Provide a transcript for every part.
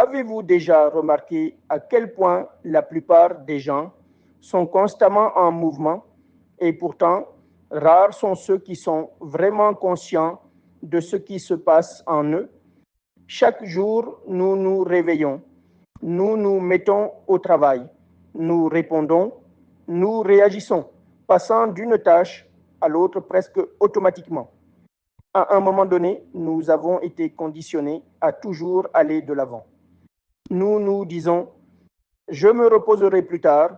Avez-vous déjà remarqué à quel point la plupart des gens sont constamment en mouvement et pourtant, rares sont ceux qui sont vraiment conscients de ce qui se passe en eux? Chaque jour, nous nous réveillons, nous nous mettons au travail, nous répondons, nous réagissons, passant d'une tâche à l'autre presque automatiquement. À un moment donné, nous avons été conditionnés à toujours aller de l'avant. Nous nous disons, je me reposerai plus tard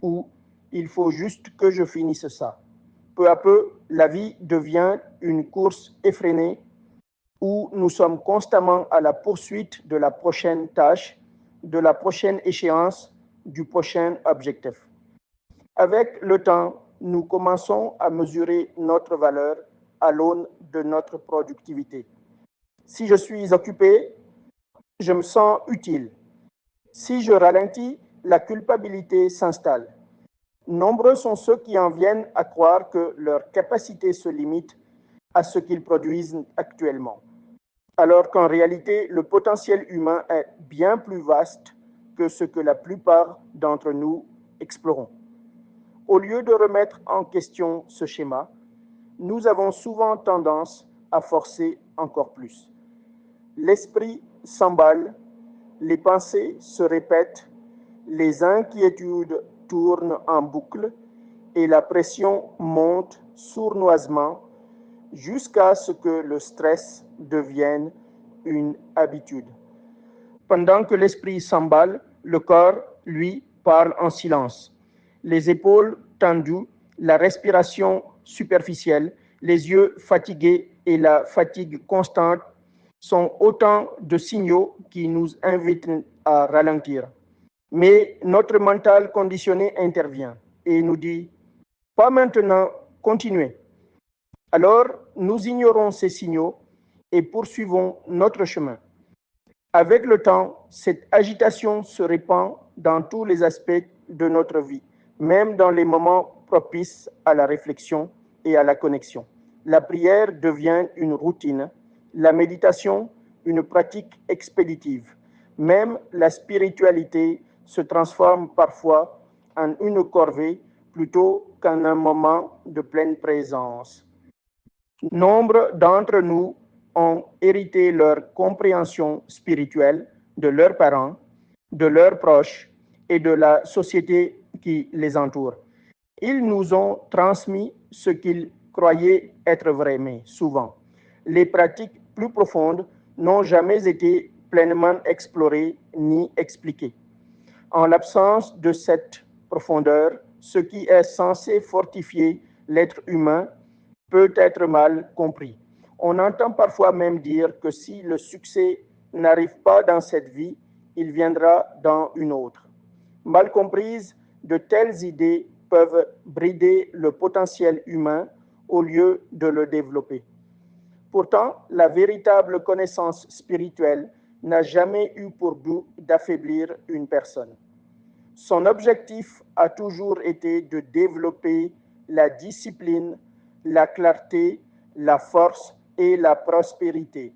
ou il faut juste que je finisse ça. Peu à peu, la vie devient une course effrénée où nous sommes constamment à la poursuite de la prochaine tâche, de la prochaine échéance, du prochain objectif. Avec le temps, nous commençons à mesurer notre valeur à l'aune de notre productivité. Si je suis occupé, je me sens utile. Si je ralentis, la culpabilité s'installe. Nombreux sont ceux qui en viennent à croire que leur capacité se limite à ce qu'ils produisent actuellement, alors qu'en réalité, le potentiel humain est bien plus vaste que ce que la plupart d'entre nous explorons. Au lieu de remettre en question ce schéma, nous avons souvent tendance à forcer encore plus. L'esprit s'emballe, les pensées se répètent, les inquiétudes tournent en boucle et la pression monte sournoisement jusqu'à ce que le stress devienne une habitude. Pendant que l'esprit s'emballe, le corps, lui, parle en silence. Les épaules tendues, la respiration superficielle, les yeux fatigués et la fatigue constante sont autant de signaux qui nous invitent à ralentir. Mais notre mental conditionné intervient et nous dit, pas maintenant, continuez. Alors, nous ignorons ces signaux et poursuivons notre chemin. Avec le temps, cette agitation se répand dans tous les aspects de notre vie, même dans les moments propices à la réflexion et à la connexion. La prière devient une routine, la méditation une pratique expéditive. Même la spiritualité se transforme parfois en une corvée plutôt qu'en un moment de pleine présence. Nombre d'entre nous ont hérité leur compréhension spirituelle de leurs parents, de leurs proches et de la société qui les entoure. Ils nous ont transmis ce qu'ils croyaient être vrai, mais souvent, les pratiques plus profondes n'ont jamais été pleinement explorées ni expliquées. En l'absence de cette profondeur, ce qui est censé fortifier l'être humain peut être mal compris. On entend parfois même dire que si le succès n'arrive pas dans cette vie, il viendra dans une autre. Mal comprises, de telles idées peuvent brider le potentiel humain au lieu de le développer. Pourtant, la véritable connaissance spirituelle n'a jamais eu pour but d'affaiblir une personne. Son objectif a toujours été de développer la discipline, la clarté, la force et la prospérité,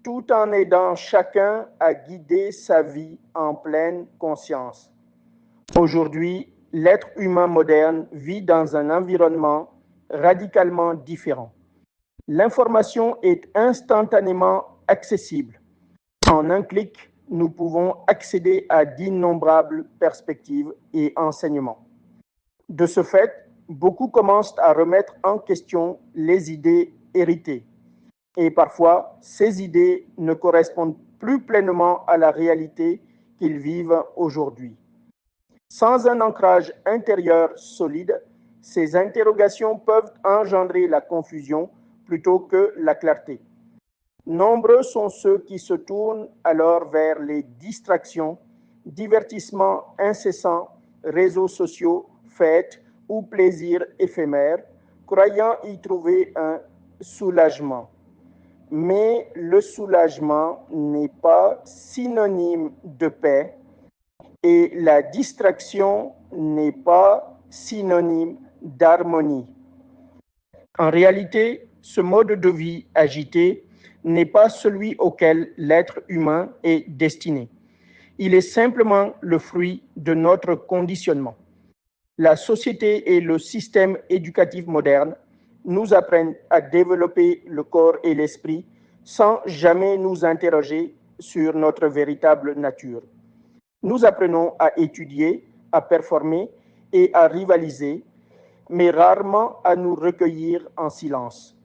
tout en aidant chacun à guider sa vie en pleine conscience. Aujourd'hui, l'être humain moderne vit dans un environnement radicalement différent. L'information est instantanément accessible. En un clic, nous pouvons accéder à d'innombrables perspectives et enseignements. De ce fait, beaucoup commencent à remettre en question les idées héritées. Et parfois, ces idées ne correspondent plus pleinement à la réalité qu'ils vivent aujourd'hui. Sans un ancrage intérieur solide, ces interrogations peuvent engendrer la confusion plutôt que la clarté. Nombreux sont ceux qui se tournent alors vers les distractions, divertissements incessants, réseaux sociaux, fêtes ou plaisirs éphémères, croyant y trouver un soulagement. Mais le soulagement n'est pas synonyme de paix et la distraction n'est pas synonyme d'harmonie. En réalité, ce mode de vie agité n'est pas celui auquel l'être humain est destiné. Il est simplement le fruit de notre conditionnement. La société et le système éducatif moderne nous apprennent à développer le corps et l'esprit sans jamais nous interroger sur notre véritable nature. Nous apprenons à étudier, à performer et à rivaliser, mais rarement à nous recueillir en silence.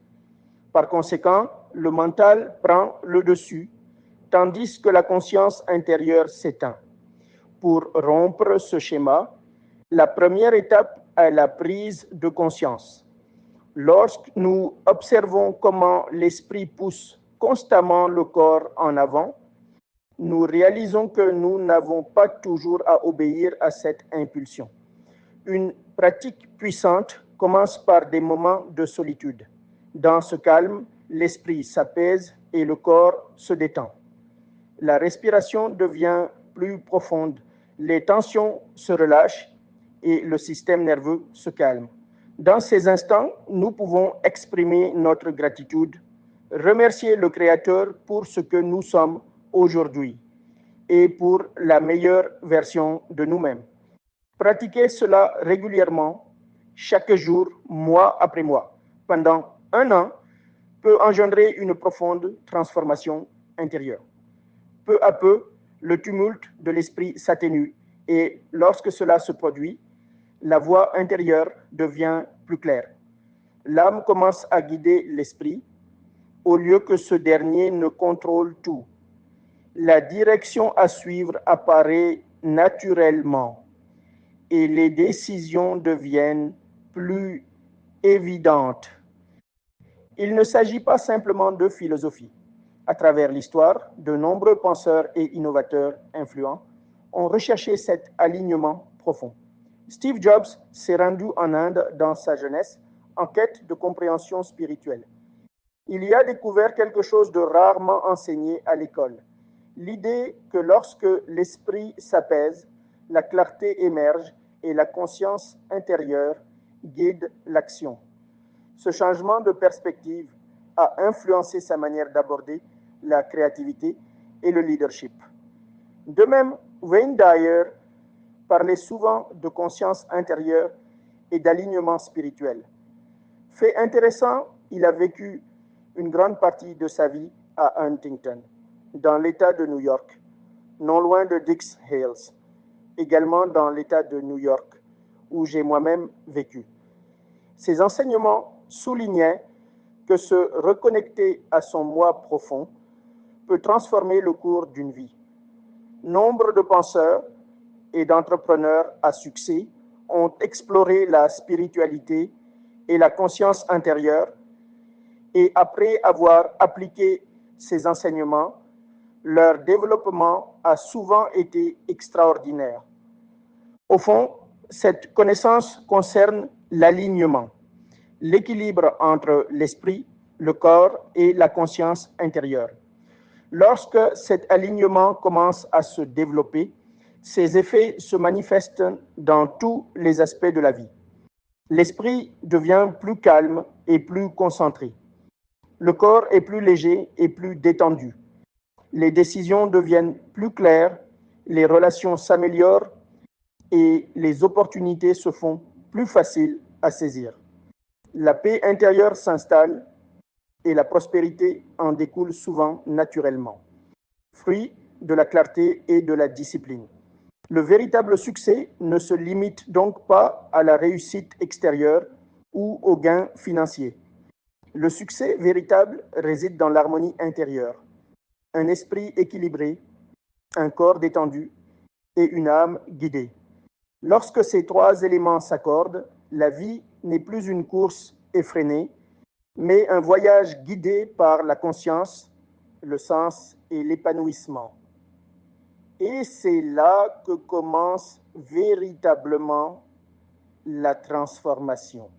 Par conséquent, le mental prend le dessus, tandis que la conscience intérieure s'éteint. Pour rompre ce schéma, la première étape est la prise de conscience. Lorsque nous observons comment l'esprit pousse constamment le corps en avant, nous réalisons que nous n'avons pas toujours à obéir à cette impulsion. Une pratique puissante commence par des moments de solitude. Dans ce calme, l'esprit s'apaise et le corps se détend. La respiration devient plus profonde, les tensions se relâchent et le système nerveux se calme. Dans ces instants, nous pouvons exprimer notre gratitude, remercier le Créateur pour ce que nous sommes aujourd'hui et pour la meilleure version de nous-mêmes. Pratiquer cela régulièrement, chaque jour, mois après mois, pendant un an, peut engendrer une profonde transformation intérieure. Peu à peu, le tumulte de l'esprit s'atténue et lorsque cela se produit, la voix intérieure devient plus claire. L'âme commence à guider l'esprit au lieu que ce dernier ne contrôle tout. La direction à suivre apparaît naturellement et les décisions deviennent plus évidentes. Il ne s'agit pas simplement de philosophie. À travers l'histoire, de nombreux penseurs et innovateurs influents ont recherché cet alignement profond. Steve Jobs s'est rendu en Inde dans sa jeunesse en quête de compréhension spirituelle. Il y a découvert quelque chose de rarement enseigné à l'école. L'idée que lorsque l'esprit s'apaise, la clarté émerge et la conscience intérieure guide l'action. Ce changement de perspective a influencé sa manière d'aborder la créativité et le leadership. De même, Wayne Dyer parlait souvent de conscience intérieure et d'alignement spirituel. Fait intéressant, il a vécu une grande partie de sa vie à Huntington, dans l'État de New York, non loin de Dix Hills, également dans l'État de New York, où j'ai moi-même vécu. Ses enseignements soulignaient que se reconnecter à son moi profond peut transformer le cours d'une vie. Nombre de penseurs et d'entrepreneurs à succès ont exploré la spiritualité et la conscience intérieure et après avoir appliqué ces enseignements, leur développement a souvent été extraordinaire. Au fond, cette connaissance concerne l'alignement, l'équilibre entre l'esprit, le corps et la conscience intérieure. Lorsque cet alignement commence à se développer, ses effets se manifestent dans tous les aspects de la vie. L'esprit devient plus calme et plus concentré. Le corps est plus léger et plus détendu. Les décisions deviennent plus claires, les relations s'améliorent et les opportunités se font plus faciles à saisir. La paix intérieure s'installe et la prospérité en découle souvent naturellement, fruit de la clarté et de la discipline. Le véritable succès ne se limite donc pas à la réussite extérieure ou aux gains financiers. Le succès véritable réside dans l'harmonie intérieure, un esprit équilibré, un corps détendu et une âme guidée. Lorsque ces trois éléments s'accordent, la vie n'est plus une course effrénée, mais un voyage guidé par la conscience, le sens et l'épanouissement. Et c'est là que commence véritablement la transformation.